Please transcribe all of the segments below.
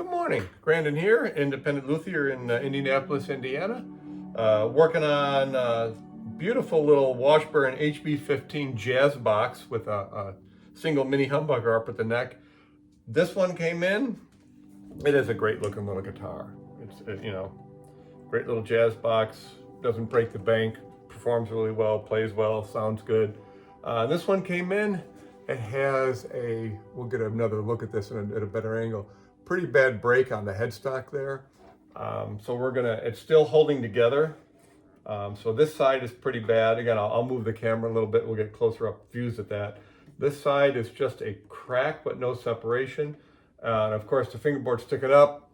Good morning, Grandon here, independent luthier in Indianapolis, Indiana. Working on a beautiful little Washburn HB-15 Jazz Box with a single mini humbucker up at the neck. This one came in. It is a great looking little guitar. It's great little jazz box, doesn't break the bank, performs really well, plays well, sounds good. This one came in. It has we'll get another look at this at a better angle, pretty bad break on the headstock there. So it's still holding together. So this side is pretty bad. Again, I'll move the camera a little bit. We'll get closer up views at that. This side is just a crack, but no separation. And of course the fingerboard's sticking up,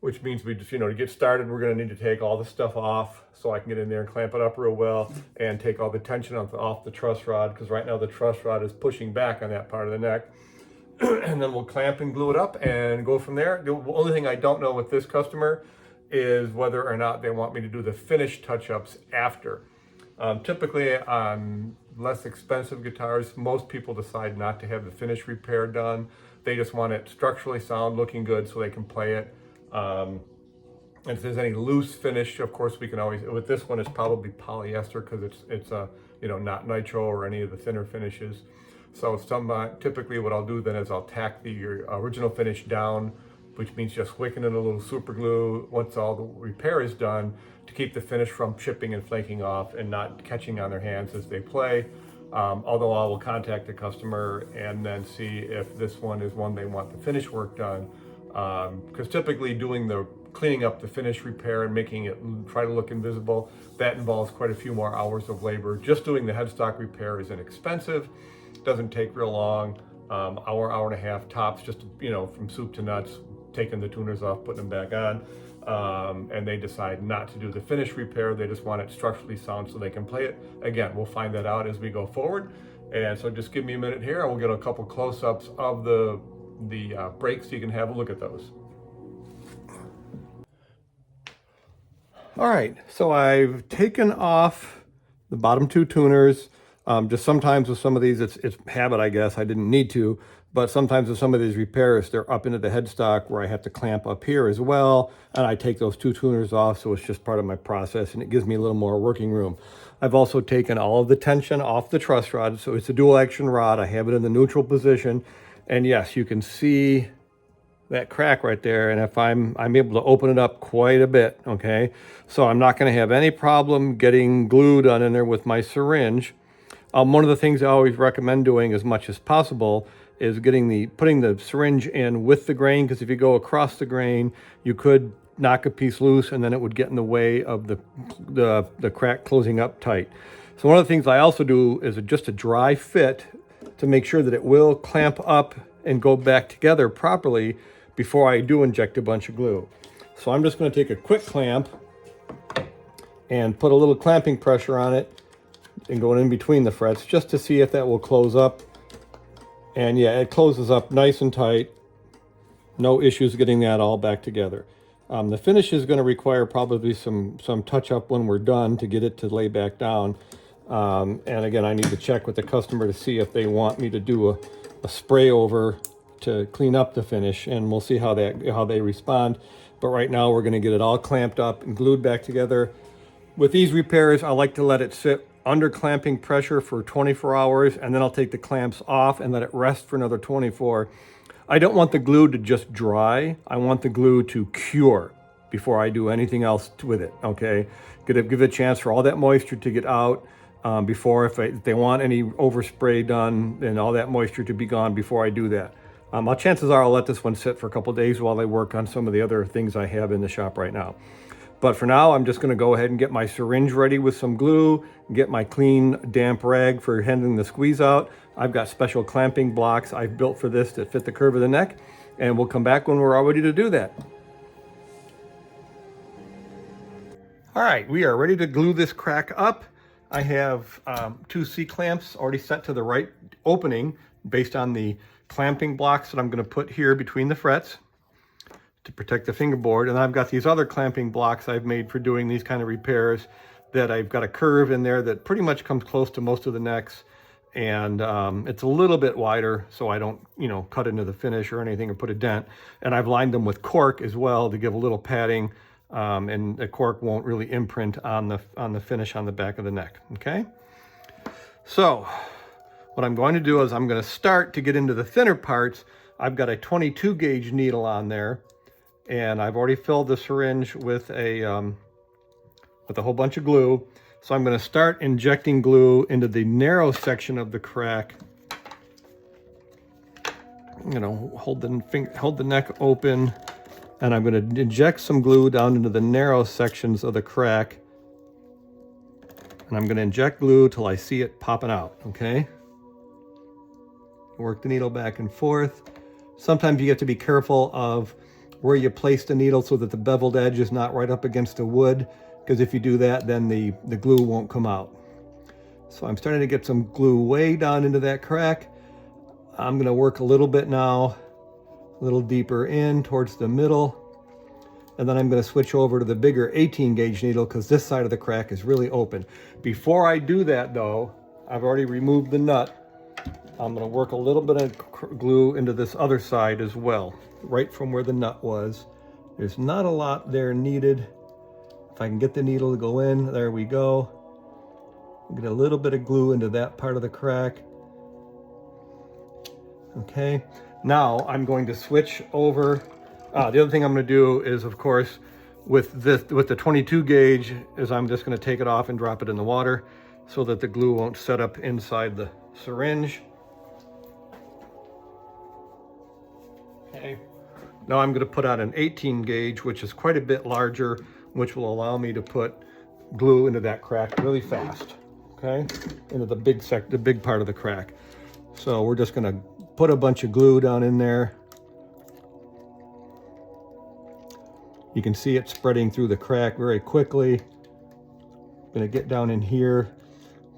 which means we just, to get started, we're going to need to take all the stuff off so I can get in there and clamp it up real well and take all the tension off the truss rod, because right now the truss rod is pushing back on that part of the neck. And then we'll clamp and glue it up and go from there. The only thing I don't know with this customer is whether or not they want me to do the finish touch-ups after. Typically on less expensive guitars, most people decide not to have the finish repair done. They just want it structurally sound, looking good so they can play it. And if there's any loose finish, of course, we can always, with this one, it's probably polyester because it's not nitro or any of the thinner finishes. So typically what I'll do then is I'll tack the original finish down, which means just wicking in a little super glue once all the repair is done to keep the finish from chipping and flaking off and not catching on their hands as they play. Although I will contact the customer and then see if this one is one they want the finish work done. Because typically doing the cleaning up the finish repair and making it try to look invisible, that involves quite a few more hours of labor. Just doing the headstock repair is inexpensive, doesn't take real long, hour and a half tops, just from soup to nuts, taking the tuners off, putting them back on. And they decide not to do the finish repair, they just want it structurally sound so they can play it. Again, we'll find that out as we go forward. And so just give me a minute here and we'll get a couple close-ups of the brakes so you can have a look at those. All right, so I've taken off the bottom two tuners. Just sometimes with some of these, it's habit, I guess. I didn't need to, but sometimes with some of these repairs, they're up into the headstock where I have to clamp up here as well. And I take those two tuners off, so it's just part of my process and it gives me a little more working room. I've also taken all of the tension off the truss rod. So it's a dual action rod. I have it in the neutral position. And yes, you can see that crack right there. And if I'm able to open it up quite a bit, okay? So I'm not gonna have any problem getting glue done in there with my syringe. One of the things I always recommend doing as much as possible is putting the syringe in with the grain, because if you go across the grain, you could knock a piece loose and then it would get in the way of the crack closing up tight. So one of the things I also do is just a dry fit to make sure that it will clamp up and go back together properly before I do inject a bunch of glue. So I'm just going to take a quick clamp and put a little clamping pressure on it and going in between the frets just to see if that will close up. And yeah, it closes up nice and tight. No issues getting that all back together. The finish is going to require probably some touch up when we're done to get it to lay back down. And again, I need to check with the customer to see if they want me to do a spray over to clean up the finish, and we'll see how they respond. But right now we're going to get it all clamped up and glued back together. With these repairs, I like to let it sit under clamping pressure for 24 hours, and then I'll take the clamps off and let it rest for another 24. I don't want the glue to just dry. I want the glue to cure before I do anything else with it, okay? Give it a chance for all that moisture to get out before, if they want any overspray done, and all that moisture to be gone before I do that. Chances are I'll let this one sit for a couple days while I work on some of the other things I have in the shop right now. But for now, I'm just going to go ahead and get my syringe ready with some glue, get my clean, damp rag for handling the squeeze out. I've got special clamping blocks I've built for this that fit the curve of the neck, and we'll come back when we're all ready to do that. All right, we are ready to glue this crack up. I have two C-clamps already set to the right opening based on the clamping blocks that I'm going to put here between the frets to protect the fingerboard. And I've got these other clamping blocks I've made for doing these kind of repairs that I've got a curve in there that pretty much comes close to most of the necks. and it's a little bit wider so I don't, you know, cut into the finish or anything or put a dent. And I've lined them with cork as well to give a little padding, and the cork won't really imprint on the finish on the back of the neck. Okay, so what I'm going to do is I'm going to start to get into the thinner parts. I've got a 22 gauge needle on there, and I've already filled the syringe with a whole bunch of glue. So I'm going to start injecting glue into the narrow section of the crack. You know, hold the neck open, and I'm going to inject some glue down into the narrow sections of the crack. And I'm going to inject glue till I see it popping out, okay? Work the needle back and forth. Sometimes you have to be careful of where you place the needle so that the beveled edge is not right up against the wood, because if you do that, then the glue won't come out. So I'm starting to get some glue way down into that crack. I'm going to work a little bit now, a little deeper in towards the middle, and then I'm going to switch over to the bigger 18 gauge needle because this side of the crack is really open. Before I do that though, I've already removed the nut. I'm going to work a little bit of glue into this other side as well, right from where the nut was. There's not a lot there needed. If I can get the needle to go in, there we go. Get a little bit of glue into that part of the crack. Okay, now I'm going to switch over. The other thing I'm going to do is, of course, with the 22 gauge, is I'm just going to take it off and drop it in the water so that the glue won't set up inside the syringe. Okay, now I'm going to put on an 18 gauge, which is quite a bit larger, which will allow me to put glue into that crack really fast, okay? Into the big part of the crack. So we're just gonna put a bunch of glue down in there. You can see it spreading through the crack very quickly. Gonna get down in here,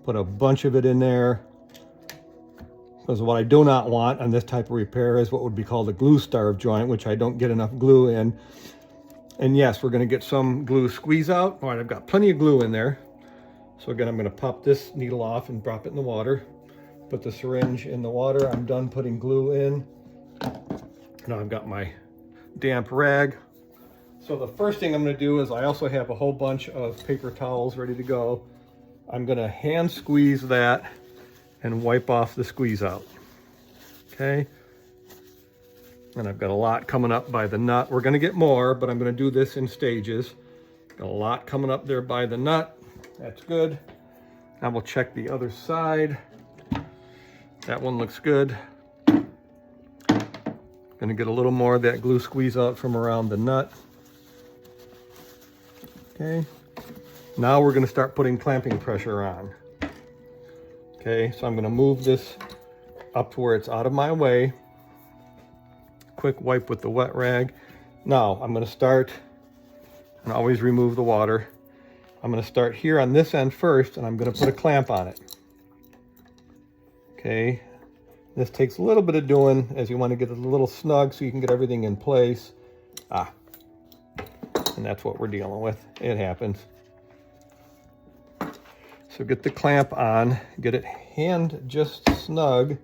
put a bunch of it in there. Because what I do not want on this type of repair is what would be called a glue starve joint, which I don't get enough glue in. And yes, we're going to get some glue squeeze out. All right, I've got plenty of glue in there. So again, I'm going to pop this needle off and drop it in the water. Put the syringe in the water. I'm done putting glue in. Now I've got my damp rag. So the first thing I'm going to do is I also have a whole bunch of paper towels ready to go. I'm going to hand squeeze that and wipe off the squeeze out. Okay. And I've got a lot coming up by the nut. We're going to get more, but I'm going to do this in stages. Got a lot coming up there by the nut. That's good. Now we'll check the other side. That one looks good. Going to get a little more of that glue squeeze out from around the nut. Okay. Now we're going to start putting clamping pressure on. Okay, so I'm going to move this up to where it's out of my way. Quick wipe with the wet rag. Now I'm going to start, and always remove the water. I'm going to start here on this end first, and I'm going to put a clamp on it. Okay, this takes a little bit of doing as you want to get it a little snug so you can get everything in place. And that's what we're dealing with. It happens. So get the clamp on, get it hand just snug.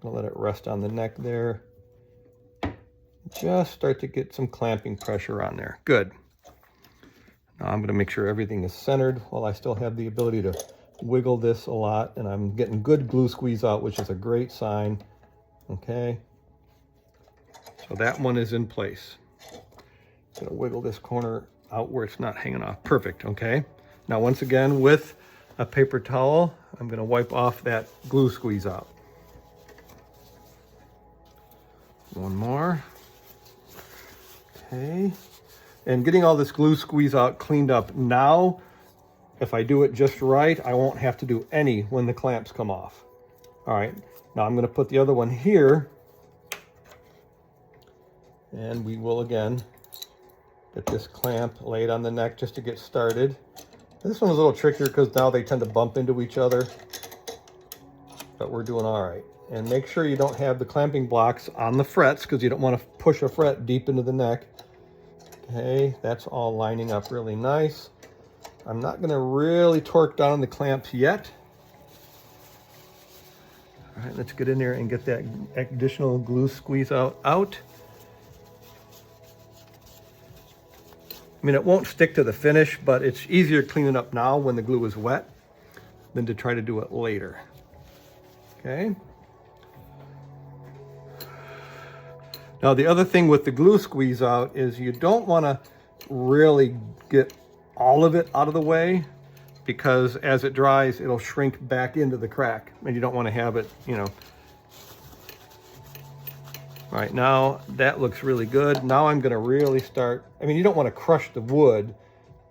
I'll let it rest on the neck there. Just start to get some clamping pressure on there. Good. Now I'm going to make sure everything is centered while I still have the ability to wiggle this a lot, and I'm getting good glue squeeze out, which is a great sign. Okay. So that one is in place. Going to wiggle this corner out where it's not hanging off. Perfect. Okay. Now once again with a paper towel, I'm going to wipe off that glue squeeze out. One more. Okay. And getting all this glue squeeze out cleaned up. Now, if I do it just right, I won't have to do any when the clamps come off. All right. Now I'm going to put the other one here. And we will again get this clamp laid on the neck just to get started. This one was a little trickier because now they tend to bump into each other, but we're doing all right. And make sure you don't have the clamping blocks on the frets because you don't want to push a fret deep into the neck. Okay, that's all lining up really nice. I'm not going to really torque down the clamps yet. All right, let's get in there and get that additional glue squeeze out. I mean, it won't stick to the finish, but it's easier to clean it up now when the glue is wet than to try to do it later. Okay. Now the other thing with the glue squeeze out is you don't want to really get all of it out of the way, because as it dries, it'll shrink back into the crack, and you don't want to have it, you know. All right, now that looks really good. Now I'm going to really start, I mean, you don't want to crush the wood,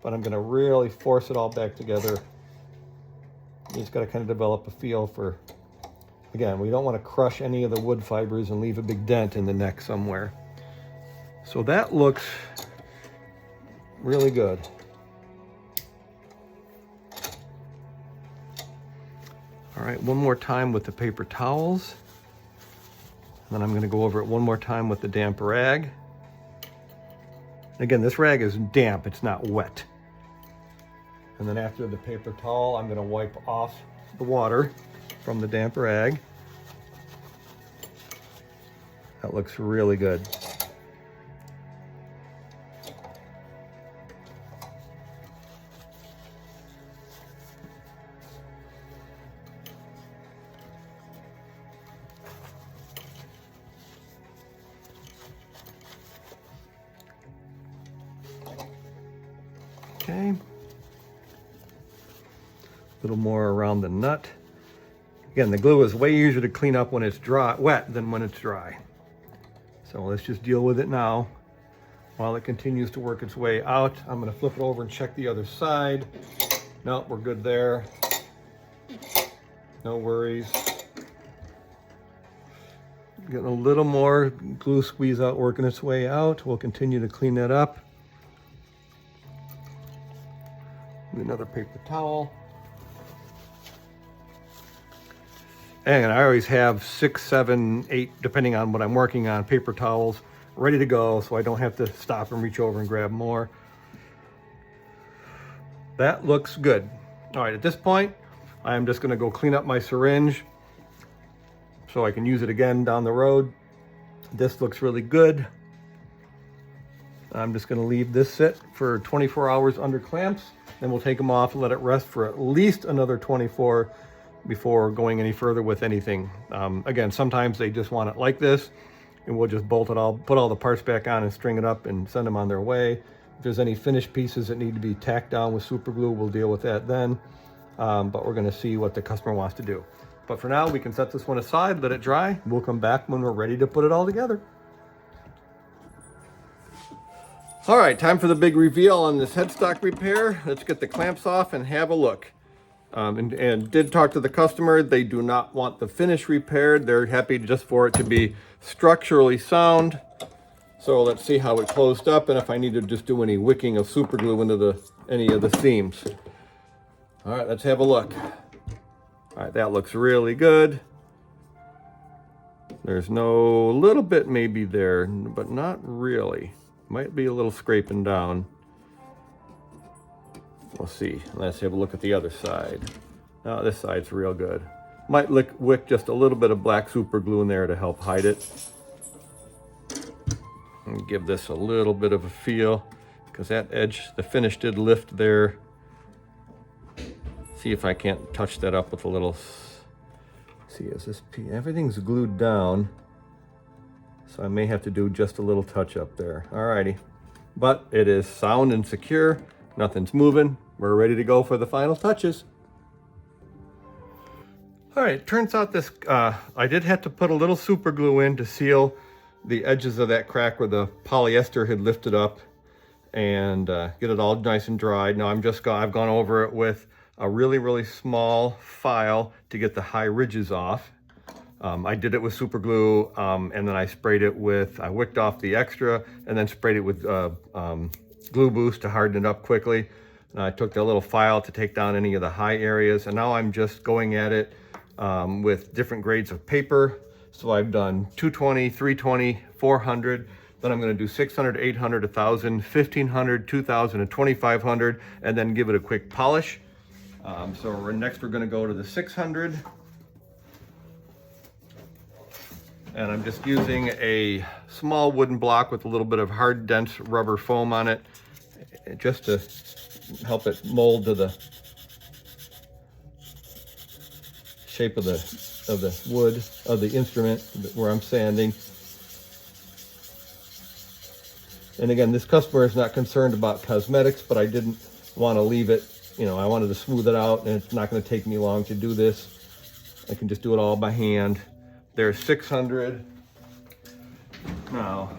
but I'm going to really force it all back together. You just got to kind of develop a feel for, again, we don't want to crush any of the wood fibers and leave a big dent in the neck somewhere. So that looks really good. All right, one more time with the paper towels. Then I'm going to go over it one more time with the damp rag. Again, this rag is damp, it's not wet. And then after the paper towel, I'm going to wipe off the water from the damp rag. That looks really good. Okay. A little more around the nut. Again, the glue is way easier to clean up when it's dry, wet than when it's dry. So let's just deal with it now while it continues to work its way out. I'm going to flip it over and check the other side. No, we're good there. No worries. Getting a little more glue squeeze out working its way out. We'll continue to clean that up. Another paper towel. And I always have 6, 7, 8, depending on what I'm working on, paper towels ready to go, so I don't have to stop and reach over and grab more. That looks good. All right, at this point, I'm just gonna go clean up my syringe so I can use it again down the road. This looks really good. I'm just gonna leave this sit for 24 hours under clamps, then we'll take them off and let it rest for at least another 24 before going any further with anything. Again, sometimes they just want it like this, and we'll just bolt it all, put all the parts back on and string it up and send them on their way. If there's any finished pieces that need to be tacked down with super glue, we'll deal with that then. But we're gonna see what the customer wants to do. But for now, we can set this one aside, let it dry. We'll come back when we're ready to put it all together. All right, time for the big reveal on this headstock repair. Let's get the clamps off and have a look. And did talk to the customer. They do not want the finish repaired. They're happy just for it to be structurally sound. So let's see how it closed up and if I need to just do any wicking of super glue into any of the seams. All right, let's have a look. All right, that looks really good. There's no, little bit maybe there, but not really. Might be a little scraping down. We'll see. Let's have a look at the other side. Now this side's real good. Might wick just a little bit of black super glue in there to help hide it. And give this a little bit of a feel, because that edge, the finish did lift there. See if I can't touch that up with a little, see, is this, everything's glued down. So I may have to do just a little touch up there. Alrighty, but it is sound and secure. Nothing's moving. We're ready to go for the final touches. All right, turns out this, I did have to put a little super glue in to seal the edges of that crack where the polyester had lifted up and get it all nice and dried. Now I've gone over it with a really, really small file to get the high ridges off. I did it with super glue and then I sprayed it with, I wicked off the extra and then sprayed it with glue boost to harden it up quickly. And I took the little file to take down any of the high areas, and now I'm just going at it with different grades of paper. So I've done 220, 320, 400, then I'm gonna do 600, 800, 1,000, 1,500, 2,000, and 2,500, and then give it a quick polish. So next we're gonna go to the 600. And I'm just using a small wooden block with a little bit of hard, dense rubber foam on it, just to help it mold to the shape of the wood of the instrument where I'm sanding. And again, this customer is not concerned about cosmetics, but I didn't want to leave it, you know, I wanted to smooth it out, and it's not going to take me long to do this. I can just do it all by hand. There's 600. Now,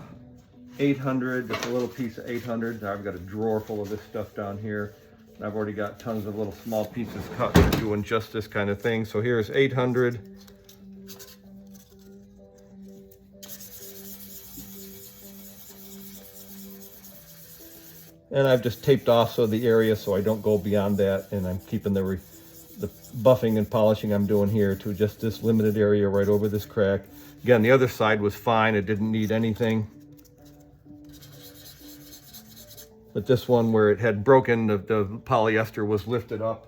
800, just a little piece of 800. I've got a drawer full of this stuff down here. And I've already got tons of little small pieces cut for doing just this kind of thing. So here's 800. And I've just taped off the area so I don't go beyond that, and I'm keeping the buffing and polishing I'm doing here to just this limited area right over this crack. Again, the other side was fine, it didn't need anything. But this one where it had broken, the polyester was lifted up.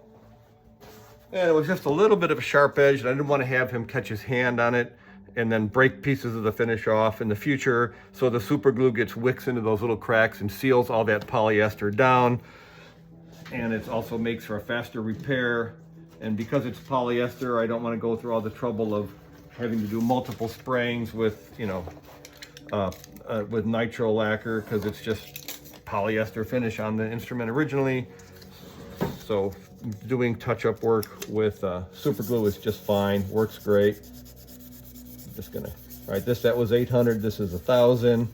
And it was just a little bit of a sharp edge, and I didn't want to have him catch his hand on it and then break pieces of the finish off in the future. So the super glue gets wicks into those little cracks and seals all that polyester down. And it also makes for a faster repair. And because it's polyester, I don't want to go through all the trouble of having to do multiple sprayings with, you know, with nitro lacquer, because it's just polyester finish on the instrument originally. So doing touch-up work with super glue is just fine, works great. Just gonna, all right, that was 800, this is 1,000.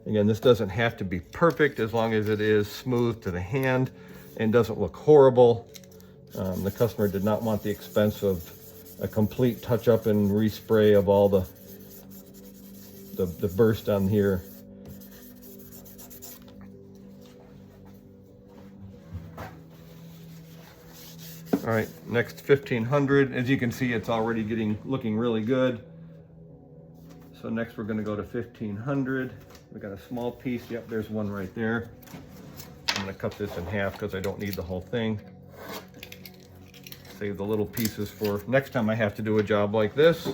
Again, this doesn't have to be perfect as long as it is smooth to the hand and doesn't look horrible. The customer did not want the expense of a complete touch-up and respray of all the burst on here. All right, next 1,500. As you can see, it's already looking really good. So next we're gonna go to 1,500. We got a small piece, yep, there's one right there. I'm gonna cut this in half because I don't need the whole thing. Save the little pieces for next time I have to do a job like this.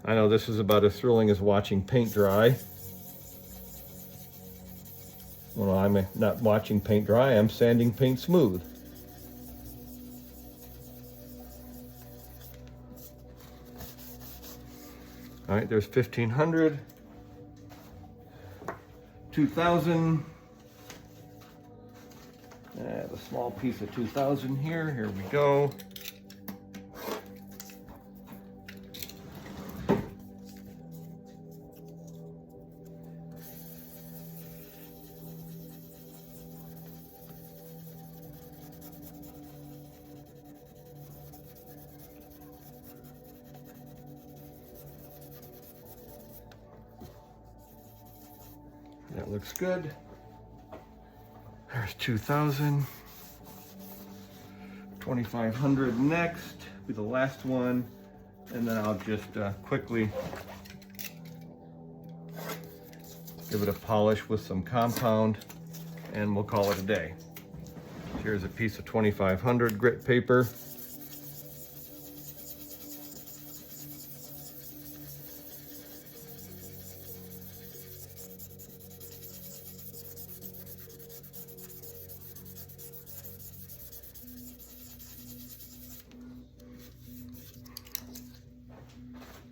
I know this is about as thrilling as watching paint dry. Well, I'm not watching paint dry, I'm sanding paint smooth. All right, there's 1,500, 2,000. I have a small piece of 2,000 here. Here we go. That looks good. There's 2,000. 2,500 next, be the last one. And then I'll just quickly give it a polish with some compound and we'll call it a day. Here's a piece of 2,500 grit paper.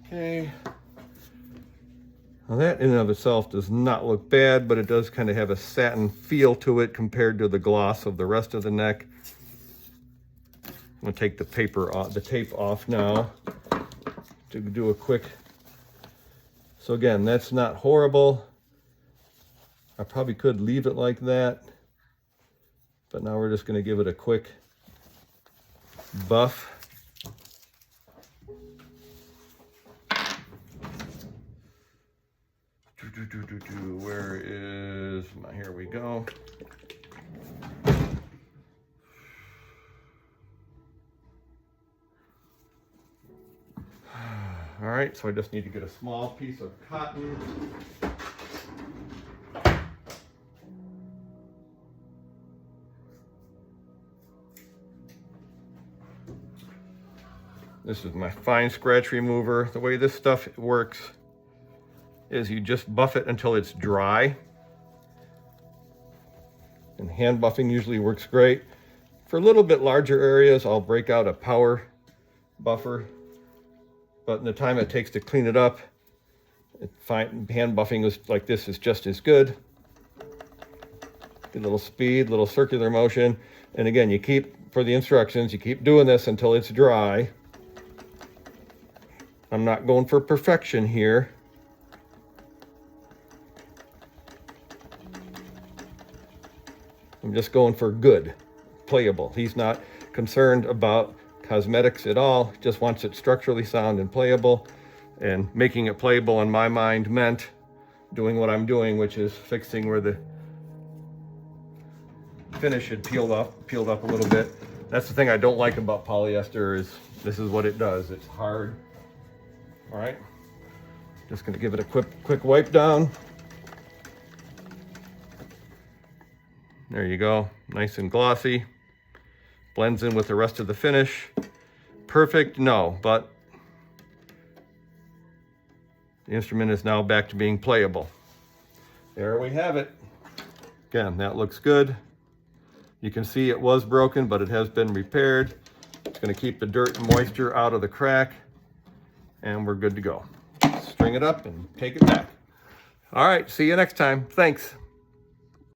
Okay, now that in and of itself does not look bad, but it does kind of have a satin feel to it compared to the gloss of the rest of the neck. I'm gonna take the tape off now to do a quick. So again, that's not horrible. I probably could leave it like that, but now we're just gonna give it a quick buff. Where is my, here we go. All right, so I just need to get a small piece of cotton. This is my fine scratch remover. The way this stuff works is you just buff it until it's dry. And hand buffing usually works great. For a little bit larger areas, I'll break out a power buffer. But in the time it takes to clean it up, hand buffing like this is just as good. Get a little speed, little circular motion. And again, you keep, for the instructions, you keep doing this until it's dry. I'm not going for perfection here. I'm just going for good, playable. He's not concerned about cosmetics at all, just wants it structurally sound and playable. And making it playable in my mind meant doing what I'm doing, which is fixing where the finish had peeled up a little bit. That's the thing I don't like about polyester, is this is what it does. It's hard. All right, just gonna give it a quick wipe down. There you go, nice and glossy. Blends in with the rest of the finish. Perfect, no, but the instrument is now back to being playable. There we have it. Again, that looks good. You can see it was broken, but it has been repaired. It's gonna keep the dirt and moisture out of the crack, and we're good to go. String it up and take it back. All right, see you next time. Thanks.